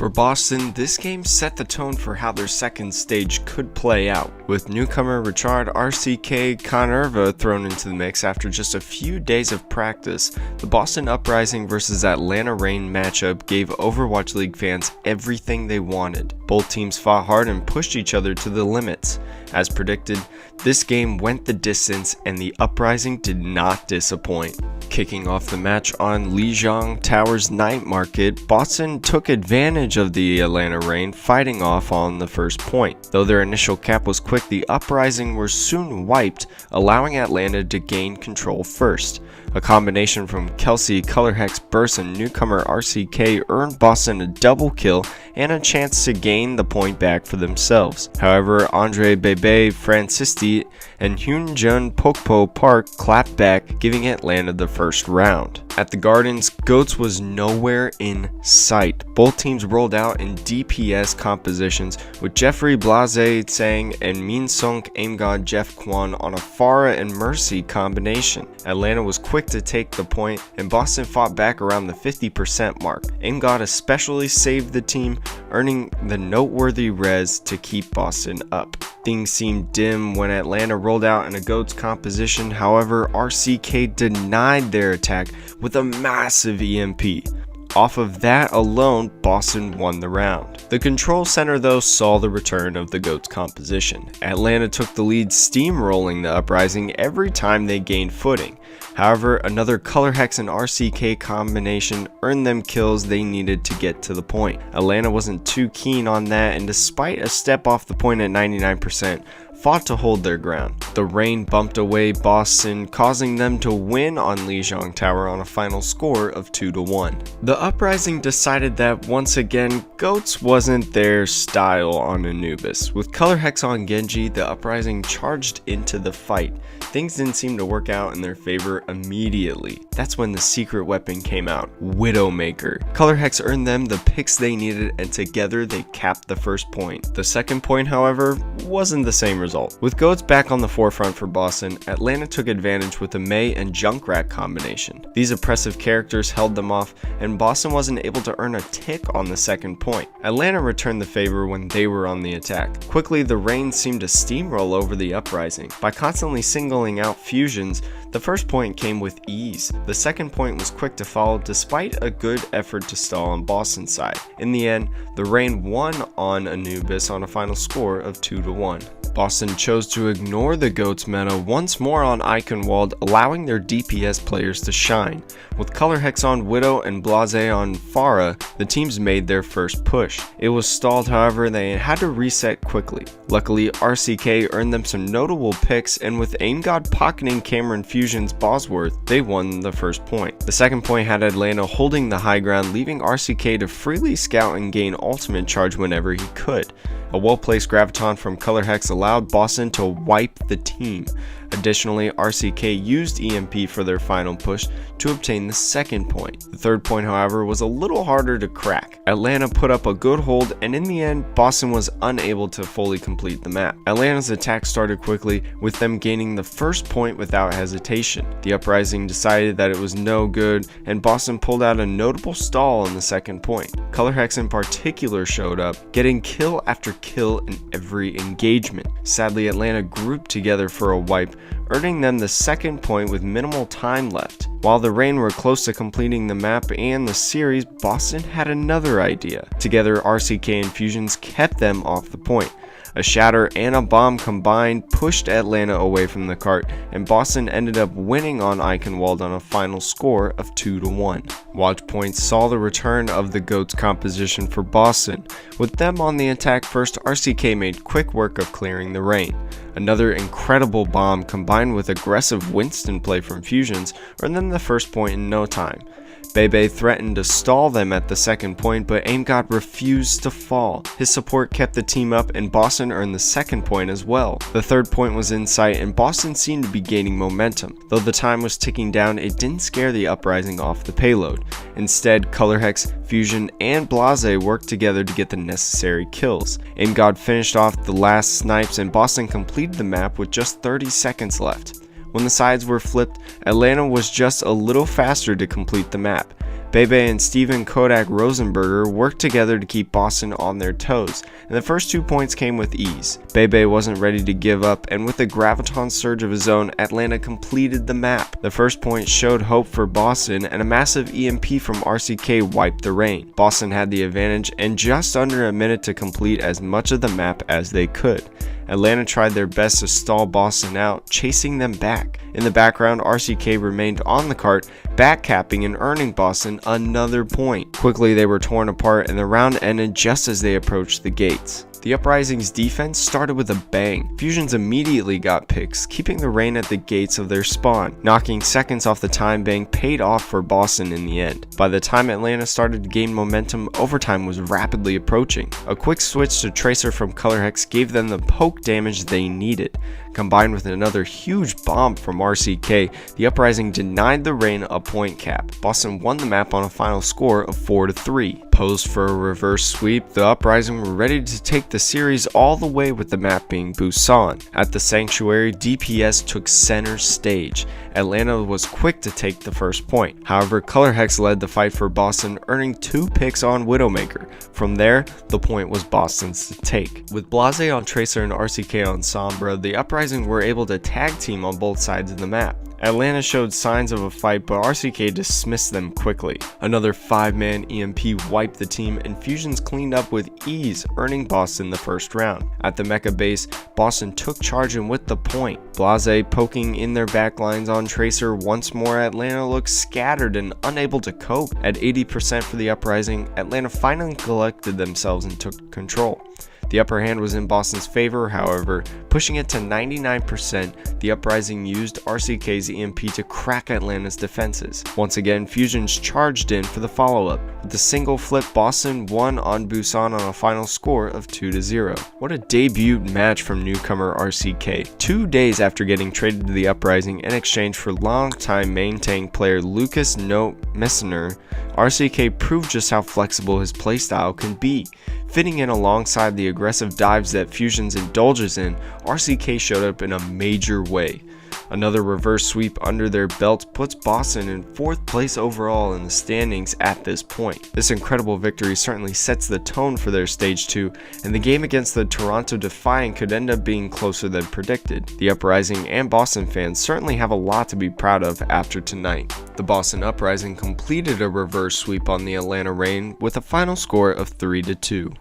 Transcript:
For Boston, this game set the tone for how their second stage could play out, with newcomer Richard RCK Conerva thrown into the mix after just a few days of practice. The Boston Uprising vs Atlanta Reign matchup gave Overwatch League fans everything they wanted. Both teams fought hard and pushed each other to the limits. As predicted, this game went the distance and the Uprising did not disappoint. Kicking off the match on Lijiang Tower's night market, Boston took advantage of the Atlanta Reign, fighting off on the first point. Though their initial cap was quick, the Uprising were soon wiped, allowing Atlanta to gain control first. A combination from Kelsey, Colorhex burst, and newcomer RCK earned Boston a double kill and a chance to gain the point back for themselves. However, Andre Bebe Francisti and Hyunjun Pokpo Park clapped back, giving Atlanta the first round. At the Gardens, Goats was nowhere in sight. Both teams rolled out in DPS compositions, with Jeffrey Blase Tsang and Min Sung Aim God Jeff Kwan on a Pharah and Mercy combination. Atlanta was quick to take the point, and Boston fought back around the 50% mark. Aim God especially saved the team, earning the noteworthy res to keep Boston up. Things seemed dim when Atlanta rolled out in a Goats composition. However, RCK denied their attack with a massive EMP. Off of that alone, Boston won the round. The control center though saw the return of the Goats composition. Atlanta took the lead, steamrolling the Uprising every time they gained footing. However, another Colorhex and RCK combination earned them kills they needed to get to the point. Atlanta wasn't too keen on that, and despite a step off the point at 99%, fought to hold their ground. The Reign bumped away Boston, causing them to win on Lijiang Tower on a final score of 2-1. The Uprising decided that once again, Goats wasn't their style on Anubis. With Colorhex on Genji, the Uprising charged into the fight. Things didn't seem to work out in their favor immediately. That's when the secret weapon came out, Widowmaker. Colorhex earned them the picks they needed, and together they capped the first point. The second point, however, wasn't the same result. With Goats back on the forefront for Boston, Atlanta took advantage with the Mei and Junkrat combination. These oppressive characters held them off, and Boston wasn't able to earn a tick on the second point. Atlanta returned the favor when they were on the attack. Quickly, the Reign seemed to steamroll over the Uprising. By constantly singling out fusions, the first point came with ease. The second point was quick to follow despite a good effort to stall on Boston's side. In the end, the Reign won on Anubis on a final score of 2-1. Boston chose to ignore the Goats meta once more on Eichenwald, allowing their DPS players to shine. With Colorhex on Widow and Blase on Pharah, the teams made their first push. It was stalled, however, and they had to reset quickly. Luckily, RCK earned them some notable picks, and with Aim God pocketing Cameron Fusion's Bosworth, they won the first point. The second point had Atlanta holding the high ground, leaving RCK to freely scout and gain ultimate charge whenever he could. A well-placed Graviton from Colorhex allowed Boston to wipe the team. Additionally, RCK used EMP for their final push to obtain the second point. The third point, however, was a little harder to crack. Atlanta put up a good hold, and in the end, Boston was unable to fully complete the map. Atlanta's attack started quickly, with them gaining the first point without hesitation. The Uprising decided that it was no good, and Boston pulled out a notable stall on the second point. Colorhex in particular showed up, getting kill after kill in every engagement. Sadly, Atlanta grouped together for a wipe, earning them the second point with minimal time left. While the Reign were close to completing the map and the series, Boston had another idea. Together, RCK and Fusions kept them off the point. A shatter and a bomb combined pushed Atlanta away from the cart, and Boston ended up winning on Eichenwald on a final score of 2-1. Watch points saw the return of the Goats composition for Boston. With them on the attack first, RCK made quick work of clearing the Reign. Another incredible bomb combined with aggressive Winston play from Fusions earned them the first point in no time. Bebe threatened to stall them at the second point, but Aim God refused to fall. His support kept the team up, and Boston earned the second point as well. The third point was in sight, and Boston seemed to be gaining momentum. Though the time was ticking down, it didn't scare the Uprising off the payload. Instead, Colorhex, Fusion, and Blase worked together to get the necessary kills. Aim God finished off the last snipes, and Boston completed the map with just 30 seconds left. When the sides were flipped, Atlanta was just a little faster to complete the map. Bebe and Steven Kodak Rosenberger worked together to keep Boston on their toes, and the first 2 points came with ease. Bebe wasn't ready to give up, and with a graviton surge of his own, Atlanta completed the map. The first point showed hope for Boston, and a massive EMP from RCK wiped the rain. Boston had the advantage, and just under a minute to complete as much of the map as they could. Atlanta tried their best to stall Boston out, chasing them back. In the background, RCK remained on the cart, backcapping and earning Boston another point. Quickly, they were torn apart, and the round ended just as they approached the gates. The Uprising's defense started with a bang. Fusions immediately got picks, keeping the rain at the gates of their spawn. Knocking seconds off the time bang paid off for Boston in the end. By the time Atlanta started to gain momentum, overtime was rapidly approaching. A quick switch to Tracer from Color Hex gave them the poke damage they needed. Combined with another huge bomb from RCK, the Uprising denied the rain a point cap. Boston won the map on a final score of 4-3. Posed for a reverse sweep, the Uprising were ready to take the series all the way with the map being Busan. At the Sanctuary, DPS took center stage. Atlanta was quick to take the first point. However, Color Hex led the fight for Boston, earning 2 picks on Widowmaker. From there, the point was Boston's to take. With Blase on Tracer and RCK on Sombra, the Uprising were able to tag team on both sides of the map. Atlanta showed signs of a fight, but RCK dismissed them quickly. Another 5-man EMP wiped the team, and Fusions cleaned up with ease, earning Boston the first round. At the Mecha base, Boston took charge and with the point. Blase poking in their backlines on Tracer once more. Atlanta looked scattered and unable to cope. At 80% for the Uprising, Atlanta finally collected themselves and took control. The upper hand was in Boston's favor, however, pushing it to 99%, the Uprising used RCK's EMP to crack Atlanta's defenses. Once again, Fusions charged in for the follow-up. With a single flip, Boston won on Busan on a final score of 2-0. What a debut match from newcomer RCK. 2 days after getting traded to the Uprising in exchange for longtime main tank player Lucas Note Messner, RCK proved just how flexible his playstyle can be. Fitting in alongside the aggressive dives that Fusions indulges in, RCK showed up in a major way. Another reverse sweep under their belt puts Boston in 4th place overall in the standings at this point. This incredible victory certainly sets the tone for their stage 2, and the game against the Toronto Defiant could end up being closer than predicted. The Uprising and Boston fans certainly have a lot to be proud of after tonight. The Boston Uprising completed a reverse sweep on the Atlanta Reign with a final score of 3-2.